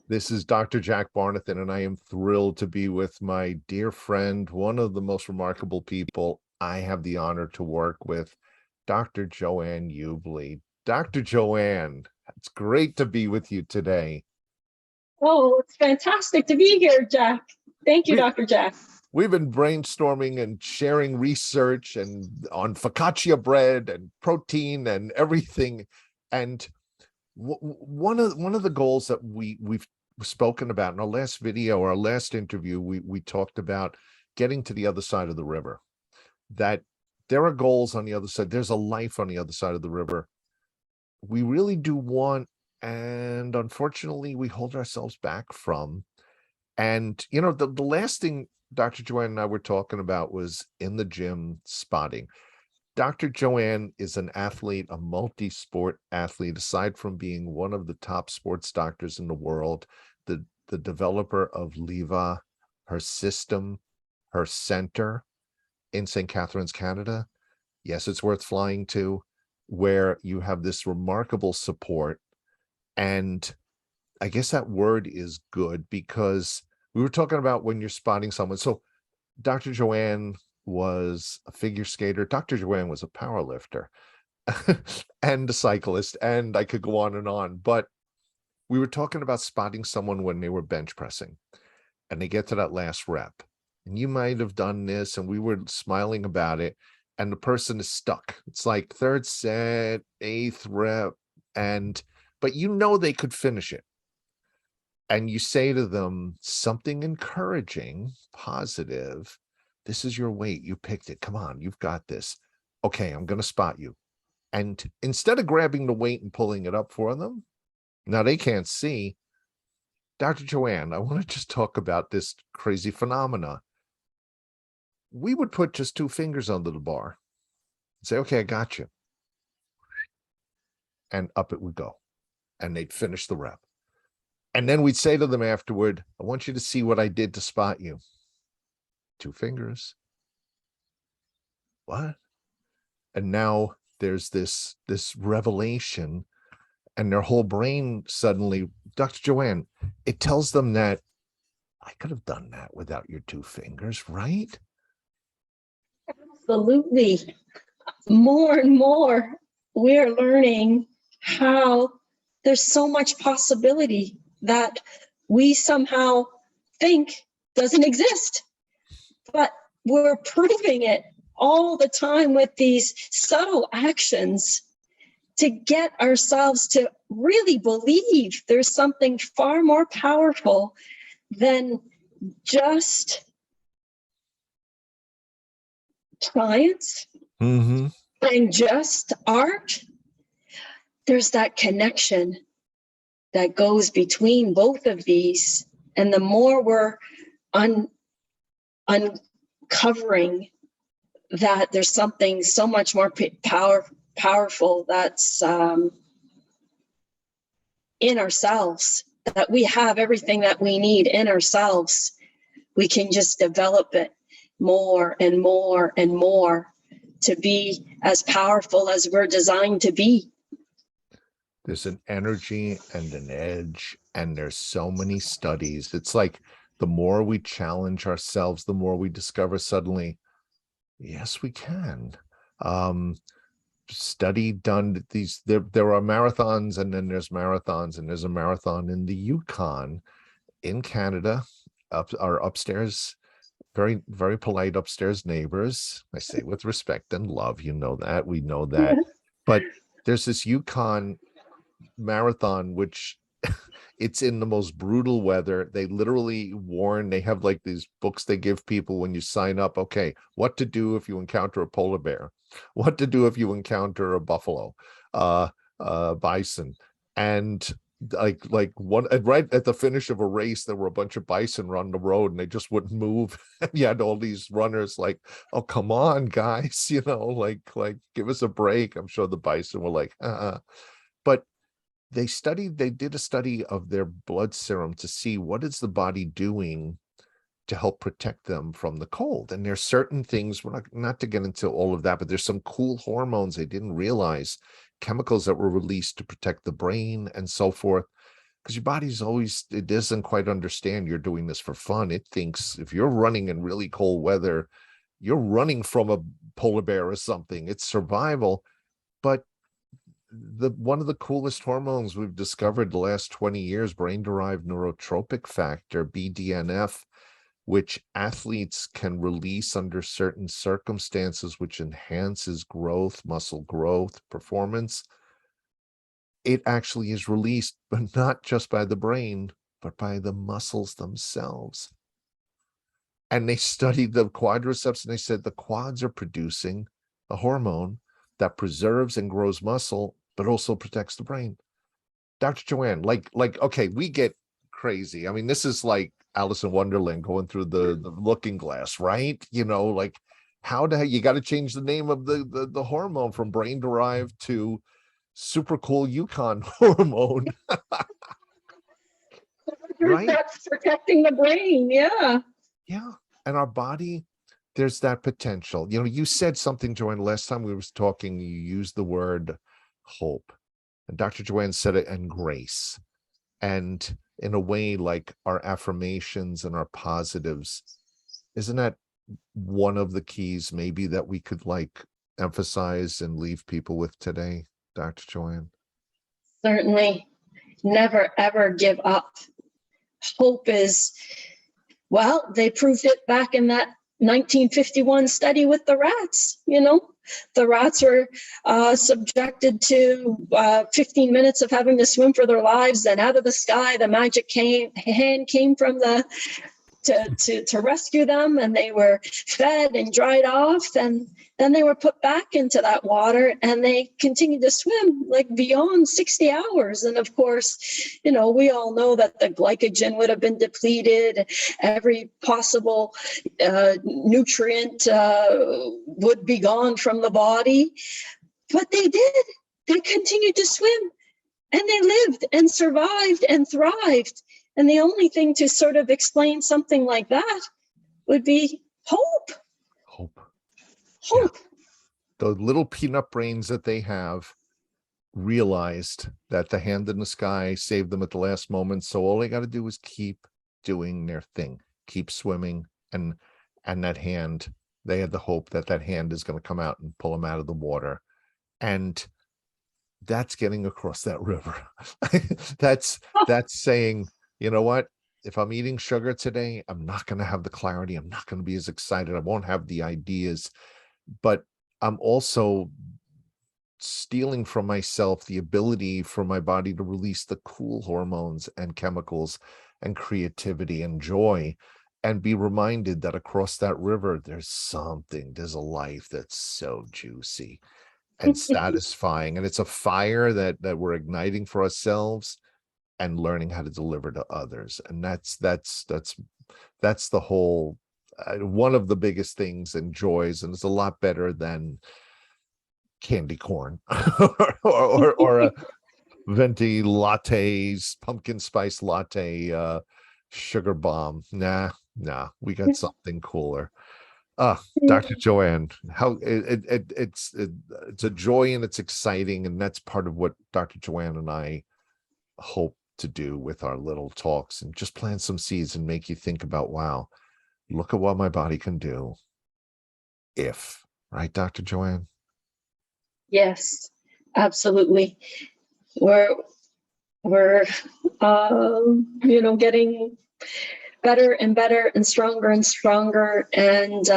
This is Dr. Jack Barnathan, and I am thrilled to be with my dear friend, one of the most remarkable people I have the honor to work with, Dr. Joanne Hubley. Dr. Joanne, it's great to be with you today. Oh, it's fantastic to be here, Jack. Thank you, We, Dr. Jack. we've been brainstorming and sharing research and on focaccia bread and protein and everything. And one of the goals that we've spoken about in our last video, our last interview, we talked about getting to the other side of the river, that there are goals on the other side. There's a life on the other side of the river. We really do want, and unfortunately we hold ourselves back from. And the last thing Dr. Joanne and I were talking about was in the gym spotting. Dr. Joanne is an athlete, a multi-sport athlete. Aside from being one of the top sports doctors in the world, the developer of Leva, her system, her center in St. Catharines, Canada. Yes, it's worth flying to, where you have this remarkable support. And I guess that word is good, because we were talking about when you're spotting someone. So Dr. Joanne was a figure skater. Dr. Joanne was a power lifter and a cyclist, and I could go on. But we were talking about spotting someone when they were bench pressing and they get to that last rep. And you might have done this, and we were smiling about it, and the person is stuck. It's like third set, eighth rep, but they could finish it. And you say to them something encouraging, positive. This is your weight. You picked it. Come on, you've got this. Okay, I'm going to spot you. And instead of grabbing the weight and pulling it up for them, now they can't see. Dr. Joanne, I want to just talk about this crazy phenomena. We would put just 2 fingers under the bar and say, okay, I got you. And up it would go. And they'd finish the rep. And then we'd say to them afterward, I want you to see what I did to spot you. 2 fingers. What? And now there's this revelation, and their whole brain suddenly, Dr. Joanne, it tells them that I could have done that without your 2 fingers, right? Absolutely. More and more, we're learning how there's so much possibility that we somehow think doesn't exist. But we're proving it all the time with these subtle actions to get ourselves to really believe there's something far more powerful than just science and just art. There's that connection that goes between both of these. And the more we're uncovering that there's something so much more powerful that's in ourselves, that we have everything that we need in ourselves, we can just develop it more and more and more to be as powerful as we're designed to be. There's an energy and an edge, and there's so many studies. It's like the more we challenge ourselves, the more we discover suddenly, yes, we can. Study done there are marathons, and then there's marathons, and there's a marathon in the Yukon in Canada, our upstairs, very, very polite upstairs neighbors. I say with respect and love, we know that. But there's this Yukon marathon, which it's in the most brutal weather. They literally warn, they have like these books they give people when you sign up. Okay, what to do if you encounter a polar bear, what to do if you encounter a buffalo, bison. And like one right at the finish of a race, there were a bunch of bison on the road, and they just wouldn't move. You had all these runners like, oh, come on, guys, like give us a break. I'm sure the bison were like, but they did a study of their blood serum to see what is the body doing to help protect them from the cold. And there's certain things, we're not to get into all of that, but there's some cool hormones they didn't realize, chemicals that were released to protect the brain and so forth. because your body's always, it doesn't quite understand you're doing this for fun. It thinks if you're running in really cold weather, you're running from a polar bear or something. It's survival. But one of the coolest hormones we've discovered the last 20 years, brain-derived neurotropic factor, BDNF, which athletes can release under certain circumstances, which enhances growth, muscle growth, performance. It actually is released, but not just by the brain, but by the muscles themselves. And they studied the quadriceps, and they said the quads are producing a hormone that preserves and grows muscle, but also protects the brain. Dr. Joanne, like, okay, we get crazy. I mean, this is like Alice in Wonderland going through the looking glass, right? You know, like how the heck you got to change the name of the hormone from brain derived to super cool Yukon hormone. Right? That's protecting the brain. Yeah. Yeah. And our body, there's that potential. You know, you said something, Joanne, last time we was talking, you used the word hope. And Dr. Joanne said it, and grace. And in a way, like our affirmations and our positives, isn't that one of the keys maybe that we could like emphasize and leave people with today, Dr. Joanne? Certainly. Never, ever give up. Hope is, well, they proved it back in that 1951 study with the rats. You know, the rats were subjected to 15 minutes of having to swim for their lives. And out of the sky, the magic hand came from to rescue them, and they were fed and dried off, and then they were put back into that water, and they continued to swim like beyond 60 hours. And of course, you know, we all know that the glycogen would have been depleted, every possible nutrient would be gone from the body, but they continued to swim, and they lived and survived and thrived. And the only thing to sort of explain something like that would be hope. Hope. Hope. Yeah. The little peanut brains that they have realized that the hand in the sky saved them at the last moment. So all they got to do is keep doing their thing, keep swimming. And that hand, they had the hope that that hand is going to come out and pull them out of the water. And that's getting across that river. That's saying, you know what? If I'm eating sugar today, I'm not going to have the clarity. I'm not going to be as excited. I won't have the ideas, but I'm also stealing from myself the ability for my body to release the cool hormones and chemicals and creativity and joy, and be reminded that across that river, there's a life that's so juicy and satisfying. And it's a fire that we're igniting for ourselves and learning how to deliver to others. And that's the whole one of the biggest things and joys, and it's a lot better than candy corn or a venti lattes, pumpkin spice latte, sugar bomb. Nah, we got something cooler. Dr. Joanne, how it's a joy, and it's exciting, and that's part of what Dr. Joanne and I hope to do with our little talks, and just plant some seeds and make you think about, wow, look at what my body can do right, Dr. Joanne? Yes, absolutely. We're getting better and better and stronger, and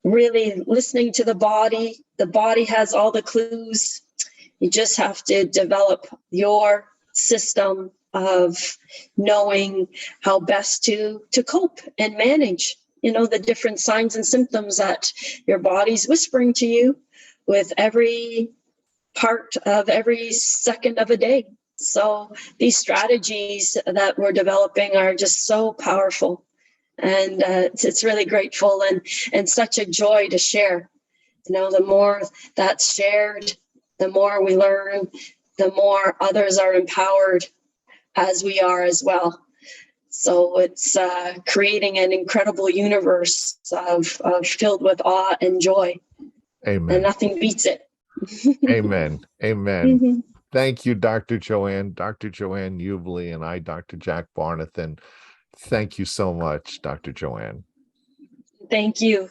really listening to the body. The body has all the clues. You just have to develop your system of knowing how best to cope and manage, the different signs and symptoms that your body's whispering to you with every part of every second of a day. So these strategies that we're developing are just so powerful, and it's really grateful and such a joy to share. The more that's shared, the more we learn, the more others are empowered, as we are as well. So it's creating an incredible universe of filled with awe and joy. Amen. And nothing beats it. Amen. Mm-hmm. Thank you, Dr. Joanne Hubley, and I, Dr. Jack Barnathan. Thank you so much, Dr. Joanne. Thank you.